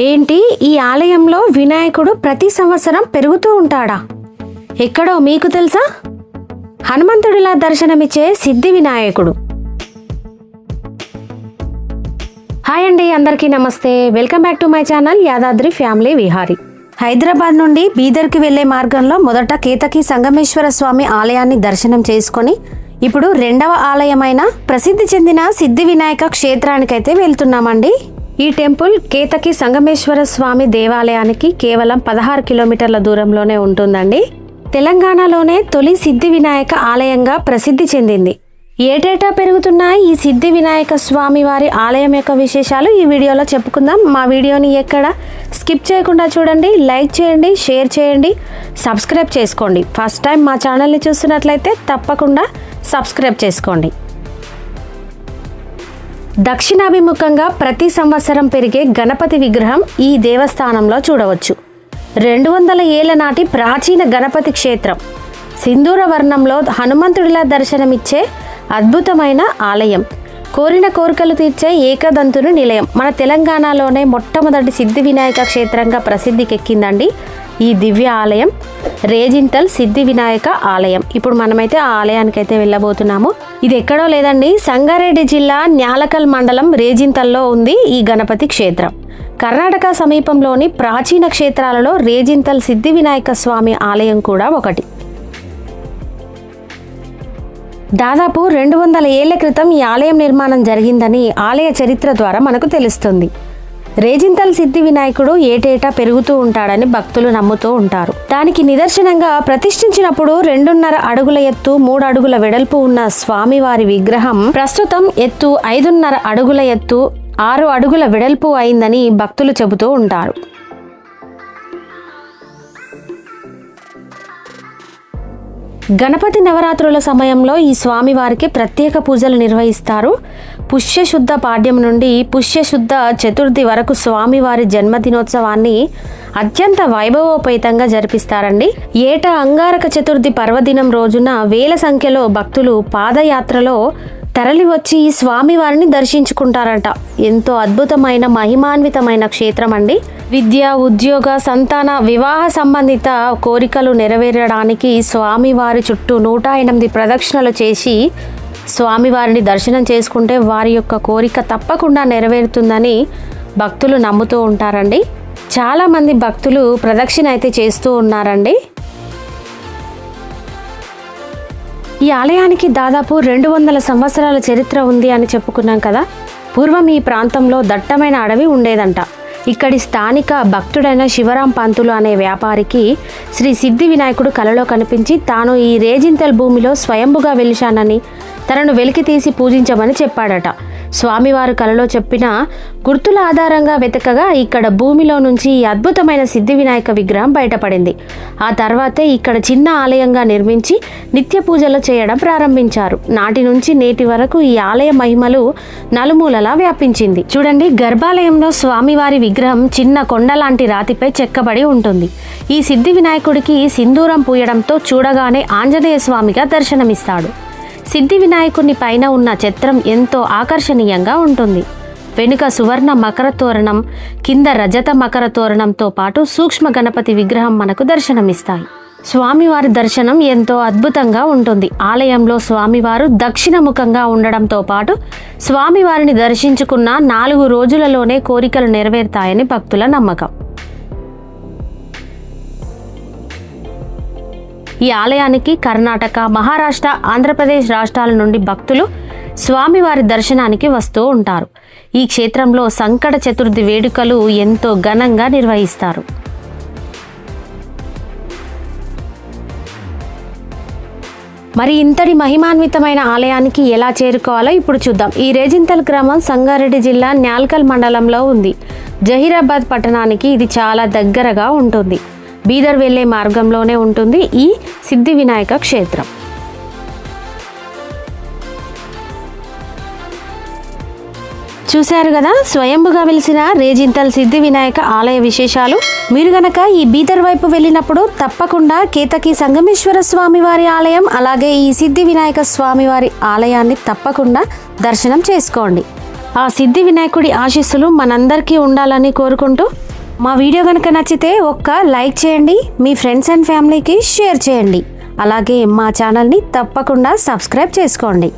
ఏంటి, ఈ ఆలయంలో వినాయకుడు ప్రతి సంవత్సరం పెరుగుతూ ఉంటాడా? ఎక్కడో మీకు తెలుసా? హనుమంతుడిలా దర్శనమిచ్చే సిద్ధి వినాయకుడు. హాయ్ అండి, అందరికీ నమస్తే. Welcome back to my channel Yadadri family Vihari. Hyderabad నుండి బీదర్కి వెళ్లే మార్గంలో మొదట కేతకి సంగమేశ్వర స్వామి ఆలయాన్ని దర్శనం చేసుకొని ఇప్పుడు రెండవ ఆలయమైన ప్రసిద్ధి చెందిన సిద్ధి వినాయక క్షేత్రానికైతే వెళ్తున్నామండి. ఈ టెంపుల్ కేతకి సంగమేశ్వర స్వామి దేవాలయానికి కేవలం 16 కిలోమీటర్ల దూరంలోనే ఉంటుందండి. తెలంగాణలోనే తొలి సిద్ధి వినాయక ఆలయంగా ప్రసిద్ధి చెందింది. ఏటేటా పెరుగుతున్న ఈ సిద్ధి వినాయక స్వామి వారి ఆలయం యొక్క విశేషాలు ఈ వీడియోలో చెప్పుకుందాం. మా వీడియోని ఎక్కడ స్కిప్ చేయకుండా చూడండి, లైక్ చేయండి, షేర్ చేయండి, సబ్స్క్రైబ్ చేసుకోండి. ఫస్ట్ టైం మా ఛానల్ని చూస్తున్నట్లయితే తప్పకుండా సబ్స్క్రైబ్ చేసుకోండి. దక్షిణాభిముఖంగా ప్రతి సంవత్సరం పెరిగే గణపతి విగ్రహం ఈ దేవస్థానంలో చూడవచ్చు. 200 ఏళ్ల నాటి ప్రాచీన గణపతి క్షేత్రం. సింధూర వర్ణంలో హనుమంతుడిలా దర్శనమిచ్చే అద్భుతమైన ఆలయం. కోరిన కోరికలు తీర్చే ఏకదంతుని నిలయం. మన తెలంగాణలోనే మొట్టమొదటి సిద్ధి వినాయక క్షేత్రంగా ప్రసిద్ధికెక్కిందండి ఈ దివ్య ఆలయం, రేజింతల్ సిద్ధి వినాయక ఆలయం. ఇప్పుడు మనమైతే ఆ ఆలయానికి అయితే వెళ్ళబోతున్నాము. ఇది ఎక్కడో లేదండి, సంగారెడ్డి జిల్లా న్యాలకల్ మండలం రేజింతల్లో ఉంది ఈ గణపతి క్షేత్రం. కర్ణాటక సమీపంలోని ప్రాచీన క్షేత్రాలలో రేజింతల్ సిద్ధి వినాయక స్వామి ఆలయం కూడా ఒకటి. దాదాపు 200 ఏళ్ల క్రితం ఈ ఆలయం నిర్మాణం జరిగిందని ఆలయ చరిత్ర ద్వారా మనకు తెలుస్తుంది. రేజింతల్ సిద్ధి వినాయకుడు ఏటేటా పెరుగుతూ ఉంటాడని భక్తులు నమ్ముతూ ఉంటారు. దానికి నిదర్శనంగా ప్రతిష్ఠించినప్పుడు 2.5 అడుగుల ఎత్తు, 3 అడుగుల వెడల్పు ఉన్న స్వామివారి విగ్రహం ప్రస్తుతం ఎత్తు 5.5 అడుగుల ఎత్తు, 6 అడుగుల వెడల్పు అయిందని భక్తులు చెబుతూ ఉంటారు. గణపతి నవరాత్రుల సమయంలో ఈ స్వామివారికి ప్రత్యేక పూజలు నిర్వహిస్తారు. పుష్యశుద్ధ పాడ్యం నుండి పుష్యశుద్ధ చతుర్థి వరకు స్వామివారి జన్మదినోత్సవాన్ని అత్యంత వైభవోపేతంగా జరిపిస్తారండి. ఏటా అంగారక చతుర్థి పర్వదినం రోజున వేల సంఖ్యలో భక్తులు పాదయాత్రలో తరలివచ్చి ఈ స్వామివారిని దర్శించుకుంటారట. ఎంతో అద్భుతమైన మహిమాన్వితమైన క్షేత్రం అండి. విద్య, ఉద్యోగ, సంతాన, వివాహ సంబంధిత కోరికలు నెరవేరడానికి స్వామివారి చుట్టూ 108 ప్రదక్షిణలు చేసి స్వామివారిని దర్శనం చేసుకుంటే వారి యొక్క కోరిక తప్పకుండా నెరవేరుతుందని భక్తులు నమ్ముతూ ఉంటారండి. చాలామంది భక్తులు ప్రదక్షిణ అయితే చేస్తూ ఉన్నారండి. ఈ ఆలయానికి దాదాపు 200 సంవత్సరాల చరిత్ర ఉంది అని చెప్పుకున్నాం కదా. పూర్వం ఈ ప్రాంతంలో దట్టమైన అడవి ఉండేదంట. ఇక్కడి స్థానిక భక్తుడైన శివరాం పంతులు అనే వ్యాపారికి శ్రీ సిద్ధి వినాయకుడు కలలో కనిపించి తాను ఈ రేజింతల్ భూమిలో స్వయంభుగా వెలిశానని, తనను వెలికి తీసి పూజించమని చెప్పాడట. స్వామివారు కలలో చెప్పిన గుర్తుల ఆధారంగా వెతకగా ఇక్కడ భూమిలో నుంచి ఈ అద్భుతమైన సిద్ధి వినాయక విగ్రహం బయటపడింది. ఆ తర్వాతే ఇక్కడ చిన్న ఆలయంగా నిర్మించి నిత్య పూజలు చేయడం ప్రారంభించారు. నాటి నుంచి నేటి వరకు ఈ ఆలయ మహిమలు నలుమూలలా వ్యాపించింది. చూడండి, గర్భాలయంలో స్వామివారి విగ్రహం చిన్న కొండ లాంటి రాతిపై చెక్కబడి ఉంటుంది. ఈ సిద్ధి వినాయకుడికి సింధూరం పూయడంతో చూడగానే ఆంజనేయ స్వామిగా దర్శనమిస్తాడు. సిద్ధి వినాయకుని పైన ఉన్న చిత్రం ఎంతో ఆకర్షణీయంగా ఉంటుంది. వెనుక సువర్ణ మకర తోరణం, కింద రజత మకర తోరణంతో పాటు సూక్ష్మ గణపతి విగ్రహం మనకు దర్శనమిస్తాయి. స్వామివారి దర్శనం ఎంతో అద్భుతంగా ఉంటుంది. ఆలయంలో స్వామివారు దక్షిణముఖంగా ఉండడంతో పాటు స్వామివారిని దర్శించుకున్న 4 రోజులలోనే కోరికలు నెరవేరుతాయని భక్తుల నమ్మకం. ఈ ఆలయానికి కర్ణాటక, మహారాష్ట్ర, ఆంధ్రప్రదేశ్ రాష్ట్రాల నుండి భక్తులు స్వామివారి దర్శనానికి వస్తూ ఉంటారు. ఈ క్షేత్రంలో సంకట చతుర్థి వేడుకలు ఎంతో ఘనంగా నిర్వహిస్తారు. మరి ఇంతటి మహిమాన్వితమైన ఆలయానికి ఎలా చేరుకోవాలో ఇప్పుడు చూద్దాం. ఈ రేజింతల్ గ్రామం సంగారెడ్డి జిల్లా న్యాల్కల్ మండలంలో ఉంది. జహీరాబాద్ పట్టణానికి ఇది చాలా దగ్గరగా ఉంటుంది. బీదర్ వెళ్లే మార్గంలోనే ఉంటుంది ఈ సిద్ధి వినాయక క్షేత్రం. చూశారు కదా, స్వయంభుగా వెలిసిన రేజింతల్ సిద్ధి వినాయక ఆలయ విశేషాలు. మీరు గనక ఈ బీదర్ వైపు వెళ్ళినప్పుడు తప్పకుండా కేతకి సంగమేశ్వర స్వామి వారి ఆలయం, అలాగే ఈ సిద్ధి వినాయక స్వామి వారి ఆలయాన్ని తప్పకుండా దర్శనం చేసుకోండి. ఆ సిద్ధి వినాయకుడి ఆశీస్సులు మనందరికీ ఉండాలని కోరుకుంటూ మా వీడియో కనుక నచ్చితే ఒక్క లైక్ చేయండి, మీ ఫ్రెండ్స్ అండ్ ఫ్యామిలీకి షేర్ చేయండి. అలాగే మా ఛానల్ని తప్పకుండా సబ్స్క్రైబ్ చేసుకోండి.